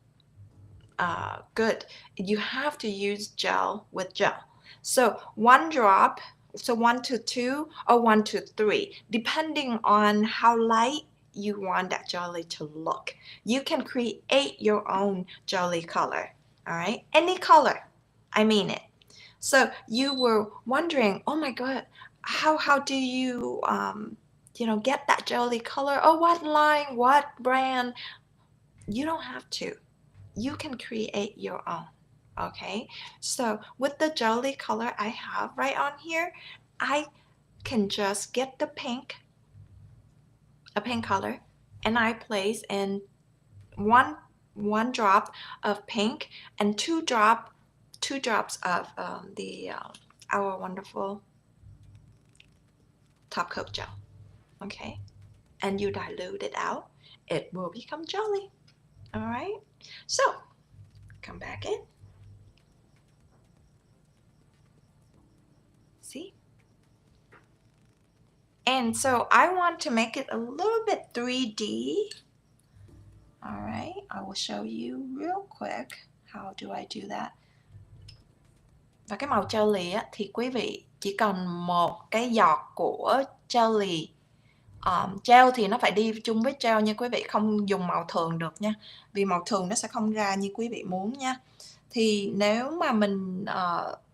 good, you have to use gel with gel. So 1 drop, so 1 to 2 or 1 to 3, depending on how light you want that jelly to look. You can create your own jelly color, all right? Any color, I mean it. So you were wondering, oh my God, how do you, you know, get that jelly color? Oh, what line, what brand? You don't have to. You can create your own, okay? So with the jelly color I have right on here, I can just get the pink, a pink color, and I place in one drop of pink and 2 drops of our wonderful top coat gel, okay? And you dilute it out, it will become jelly. All right, so come back in. See? And so I want to make it a little bit 3D. All right, I will show you real quick how do I do that. Và cái màu jelly á, thì quý vị chỉ cần một cái giọt của jelly. Gel thì nó phải đi chung với gel nha quý vị, không dùng màu thường được nha, vì màu thường nó sẽ không ra như quý vị muốn nha. Thì nếu mà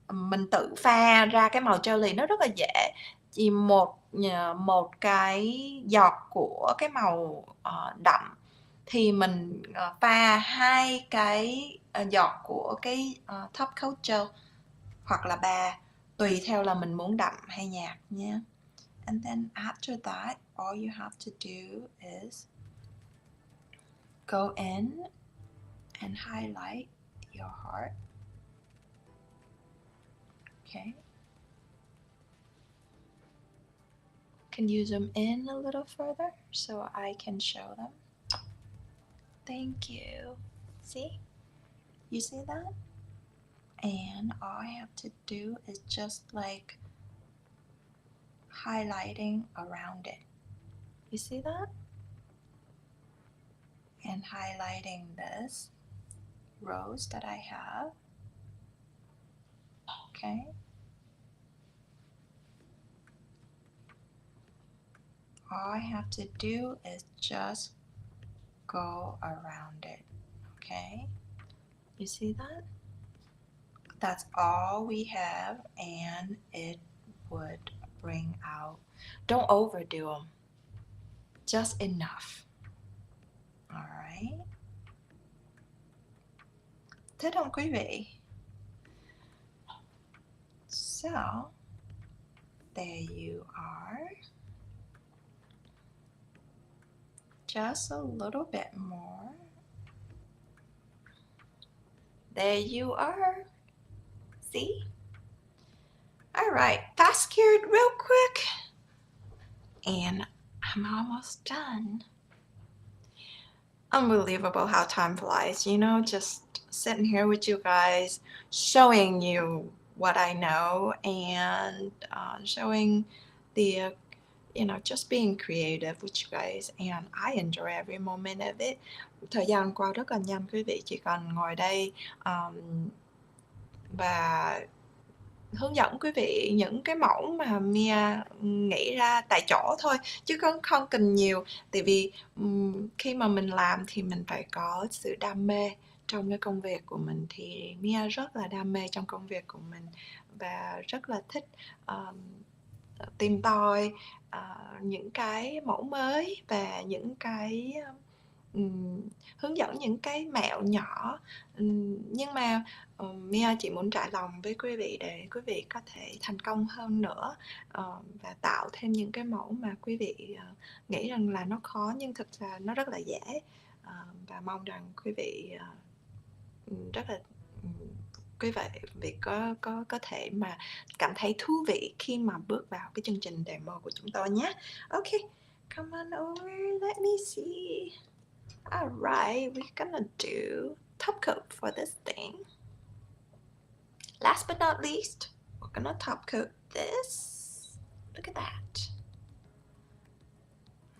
mình tự pha ra cái màu jelly nó rất là dễ, chỉ một cái giọt của cái màu đậm thì mình pha 2 cái giọt của cái top coat gel hoặc là 3, tùy theo là mình muốn đậm hay nhạt nha. And then after that, all you have to do is go in and highlight your heart. Okay. Can you zoom in a little further so I can show them? Thank you. See? You see that? And all I have to do is just like highlighting around it. You see that? And highlighting this rose that I have. Okay. All I have to do is just go around it. Okay. You see that? That's all we have, and it would bring out. Don't overdo them. Just enough. All right. Thế don't quý vị. So, there you are. Just a little bit more. There you are. See? All right, fast cured real quick. And I'm almost done. Unbelievable how time flies, you know, just sitting here with you guys, showing you what I know and showing the, just being creative with you guys. And I enjoy every moment of it. Thời gian qua rất là nhanh quý vị, chỉ cần ngồi đây và hướng dẫn quý vị những cái mẫu mà Mia nghĩ ra tại chỗ thôi, chứ không cần nhiều. Tại vì khi mà mình làm thì mình phải có sự đam mê trong cái công việc của mình. Thì Mia rất là đam mê trong công việc của mình và rất là thích tìm tòi những cái mẫu mới và những cái hướng dẫn những cái mẹo nhỏ. Nhưng mà Mia chỉ muốn trải lòng với quý vị để quý vị có thể thành công hơn nữa và tạo thêm những cái mẫu mà quý vị nghĩ rằng là nó khó nhưng thực ra nó rất là dễ. Và mong rằng quý vị rất là quý vị có thể mà cảm thấy thú vị khi mà bước vào cái chương trình demo của chúng tôi nhé. Okay, come on over, let me see. Alright, we're gonna do top coat for this thing. Last but not least, we're gonna top coat this. Look at that.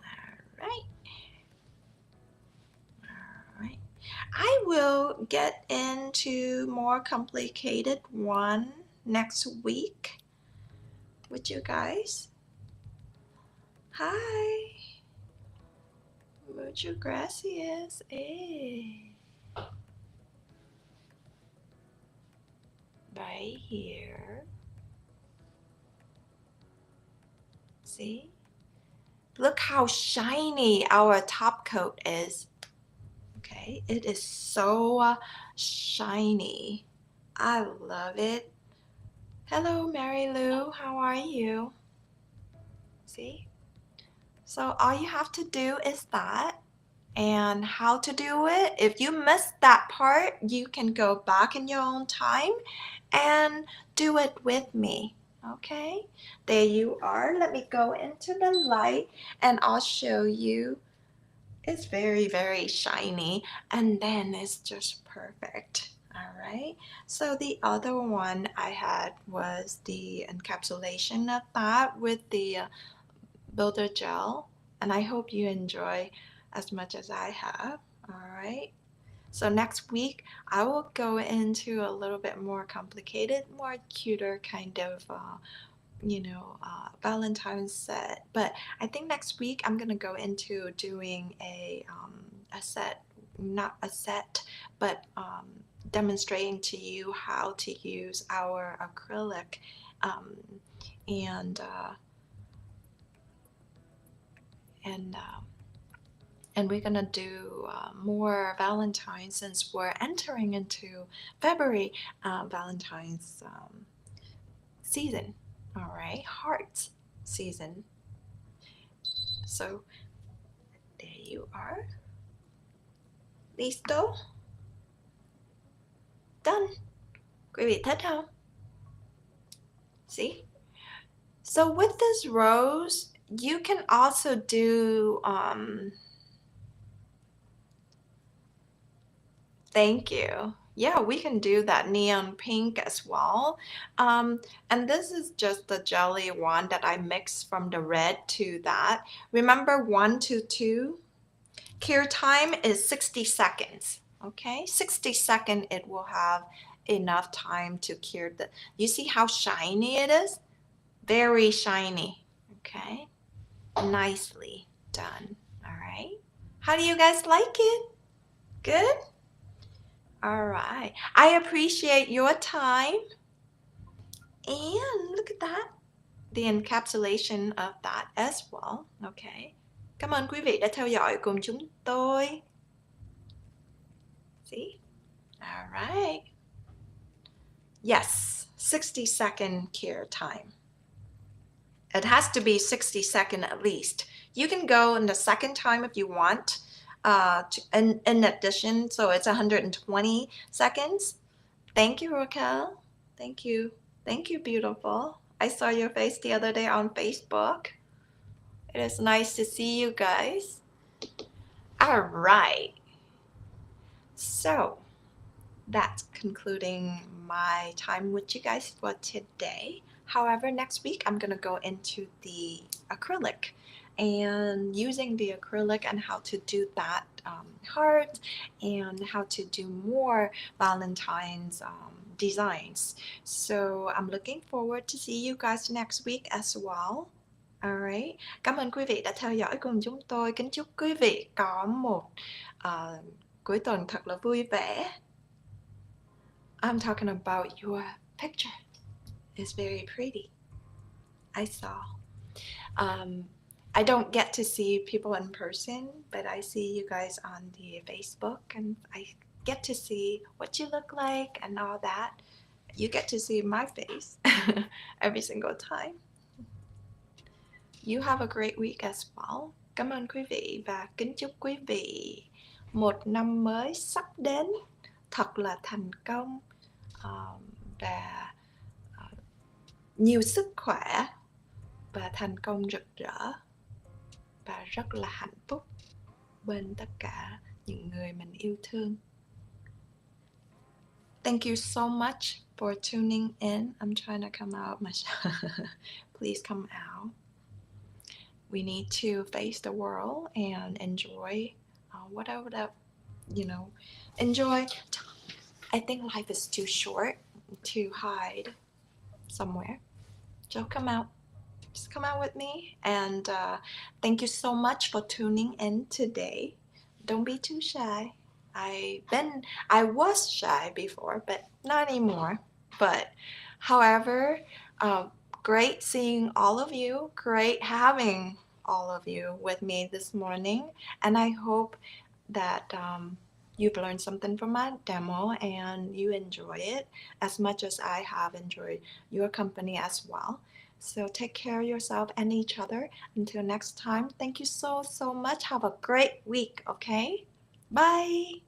Alright. Alright. I will get into more complicated one next week with you guys. Hi. Muchas gracias. Hey. Right here. See? Look how shiny our top coat is. Okay, it is so shiny. I love it. Hello, Mary Lou. How are you? See? So all you have to do is that. And how to do it, if you missed that part, you can go back in your own time and do it with me. Okay, there you are. Let me go into the light and I'll show you. It's very, very shiny, and then it's just perfect. All right, so the other one I had was the encapsulation of that with the builder gel, and I hope you enjoy as much as I have. All right, so next week I will go into a little bit more complicated, more cuter kind of Valentine set. But I think next week I'm gonna go into doing a set, not a set, but demonstrating to you how to use our acrylic and we're gonna do more Valentine since we're entering into February Valentine's season. All right, hearts season. So there you are. Listo. Done. Quý vị thích không? See? So with this rose, you can also do thank you. Yeah, we can do that neon pink as well. And this is just the jelly one that I mixed from the red to that. Remember 1 to 2? Cure time is 60 seconds. Okay, 60 seconds it will have enough time to cure the. You see how shiny it is? Very shiny. Okay, nicely done. All right. How do you guys like it? Good? All right. I appreciate your time. And look at that. The encapsulation of that as well. Okay. Cảm ơn quý vị đã theo dõi cùng chúng tôi. See? All right. Yes, 60-second cure time. It has to be 60 seconds at least. You can go in the second time if you want. In addition, so it's 120 seconds. Thank you, Raquel. Thank you. Thank you, beautiful. I saw your face the other day on Facebook. It is nice to see you guys. All right. So that's concluding my time with you guys for today. However, next week I'm going to go into the acrylic and using the acrylic and how to do that heart and how to do more Valentine's designs. So I'm looking forward to see you guys next week as well. Alright, cảm ơn quý vị đã theo dõi cùng chúng tôi. Kính chúc quý vị có một cuối tuần thật là vui vẻ. I'm talking about your picture. It's very pretty. I saw. I don't get to see people in person, but I see you guys on the Facebook and I get to see what you look like and all that. You get to see my face every single time. You have a great week as well. Cảm ơn quý vị và kính chúc quý vị một năm mới sắp đến thật là thành công và nhiều sức khỏe và thành công rực rỡ và rất là hạnh phúc bên tất cả những người mình yêu thương. Thank you so much for tuning in. I'm trying to come out. Please come out. We need to face the world and enjoy whatever, enjoy. I think life is too short to hide somewhere. So come out. Just come out with me. And thank you so much for tuning in today. Don't be too shy. I was shy before, but not anymore. But however, great seeing all of you. Great having all of you with me this morning. And I hope that you've learned something from my demo and you enjoy it as much as I have enjoyed your company as well. So take care of yourself and each other. Until next time, thank you so much. Have a great week, okay? Bye.